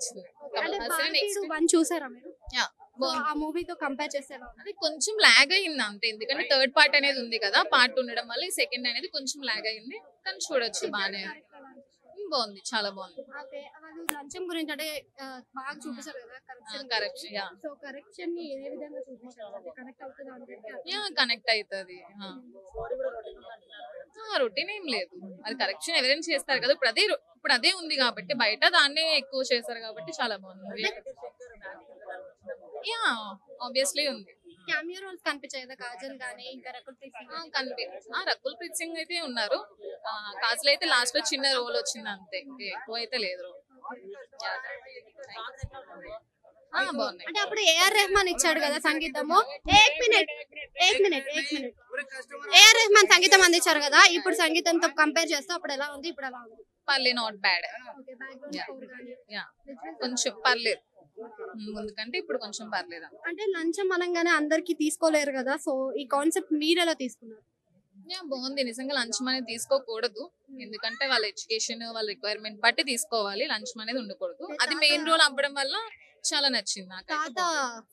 అనిపించింది. అంటే కమల్ హాసన్ భారతీయుడు నెక్స్ట్ 1 చూసారా మీరు? యా సో ఆ మూవీతో కంపేర్ చేస్తే ఎలా ఉంది? అది కొంచెం లాగ్ అయింది అంతే, ఎందుకంటే థర్డ్ పార్ట్ అనేది ఉంది కదా, పార్ట్ ఉండడం వల్ల ఈ సెకండ్ అనేది కొంచెం లాగ్ అయింది, కానీ చూడొచ్చు బానే బాగుంది, చాలా బాగుంది. ఓకే. వాళ్ళు లంచం గురించి అంటే బాగా చూపిస్తారు కదా కరెక్షన్ యా సో కరెక్షన్ ని ఏ విధంగా చూపించారు? అంటే కనెక్ట్ అవుతుందా అంటే యా కనెక్ట్ అవుతుంది. రొటీన్ ఏం లేదు, అది కరెక్షన్ ఎవరైనా చేస్తారు కదా, ఇప్పుడు అదే ఉంది కాబట్టి బయట దాన్నే ఎక్కువ చేస్తారు కాబట్టి చాలా బాగుంది. యా ఆబ్వియస్లీ ఉంది. క్యామియో రోల్స్ కనిపించాయి కదా, కాజల్ గానీ ఇంకా రకుల్ ప్రీత్ సింగ్. రకుల్ ప్రీత్ సింగ్ అయితే ఉన్నారు. కాజల్ అయితే లాస్ట్ లో చిన్న రోల్ వచ్చింది అంతే, ఎక్కువ అయితే లేదు రోల్. బాగున్నాయి. అంటే అప్పుడు ఏఆర్ రెహమాన్ ఇచ్చాడు కదా సంగీతము. ఏక్ మినిట్ ఏఆర్ రెహమాన్ సంగీతం అందించారు కదా, ఇప్పుడు సంగీతంతో కంపేర్ చేస్తే అప్పుడు ఎలా ఉంది, ఇప్పుడు ఎలా ఉంది? పర్లేదు, not bad. Okay. Background score గానీ యా కొంచెం పర్లేదు, ముందు కంటే ఇప్పుడు కొంచెం పర్లేదు. అంటే లంచం అనగానే అందరికి తీసుకోలేరు కదా, సో ఈ కాన్సెప్ట్ మీరు ఎలా తీసుకున్నారు? బాగుంది, నిజంగా లంచం అనేది తీసుకోకూడదు, ఎందుకంటే వాళ్ళ ఎడ్యుకేషన్ వాళ్ళ రిక్వైర్మెంట్ బట్టి తీసుకోవాలి, లంచం అనేది ఉండకూడదు. అది మెయిన్ రోల్ అవ్వడం వల్ల చాలా నచ్చింది నాకు. తాత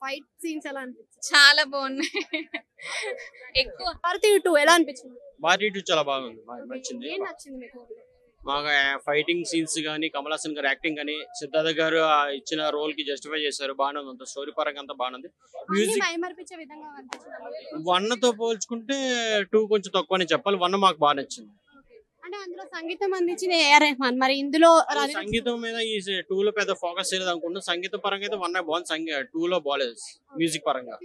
ఫైట్ సీన్స్ ఎలా అనిపించింది? చాలా బాగున్నాయి. ఎక్కువ భారతీయుడు 2 ఎలా అనిపించింది? భారతీయుడు చాలా బాగుంది, నచ్చింది. ఏం నచ్చింది మీకు? మాకు ఫైటింగ్ సీన్స్ కానీ, కమల్ హాసన్ గారు యాక్టింగ్ కానీ, సిద్ధార్థ గారు ఇచ్చిన రోల్ కి జస్టిఫై చేశారు, బాగానే ఉంది, అంత స్టోరీ పరంగా అంతా బాగుంది. మ్యూజిక్ మైమర్పించే విధంగా అనిపించింది. 1 తో పోల్చుకుంటే 2 కొంచెం తక్కువ అని చెప్పాలి, 1 మాకు బాగా నచ్చింది. అంటే అందులో సంగీతం అందించిన ఏఆర్ రెహమాన్, మరి ఇందులో సంగీతం మీద ఈ 2 లో పెద్ద ఫోకస్ చేయలేదు అనుకుంటున్నాం. సంగీతం పరంగా అయితే 1 బాగుంది, 2 లో బాగాలేదు మ్యూజిక్ పరంగా.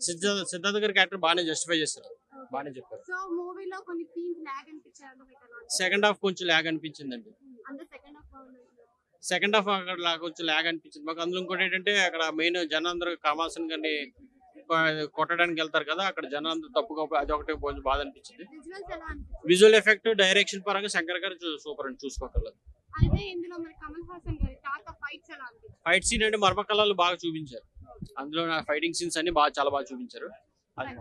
సిద్ధార్థ గారి క్యారెక్టర్ బాగానే జస్టిఫై చేశారు, బాగానే చెప్పారు. సో మూవీలో కొన్ని సీన్స్ లాగ్ అనిపించాయి. సెకండ్ హాఫ్ కొంచెం లాగ్ అనిపించిందండి. అంటే సెకండ్ హాఫ్ బాగుంది. సెకండ్ హాఫ్ అక్కడ కొంచెం లాగ్ అనిపించింది మాకు. అందులో ఇంకోటి ఏంటంటే అక్కడ మెయిన్ జనాలందరూ కమల్ హాసన్ గారిని కొట్టడానికి వెళ్తారు కదా, అక్కడ జనాలందరూ తప్పుగా అది ఒకటి కొంచెం బాధ అనిపించింది. విజువల్స్ ఎలా అనిపించింది? విజువల్ ఎఫెక్ట్ డైరెక్షన్ పరంగా శంకర్ గారు సూపర్ అని చూసుకోగలరు. అయితే ఇందులో మరి కమల్ హాసన్ గారి తాత ఫైట్స్ ఎలా అనిపించింది? ఫైట్ సీన్ అంటే మర్మకళలు బాగా చూపించారు, అందులో ఫైటింగ్ సీన్స్ అన్ని చాలా బాగా చూపించారు. అది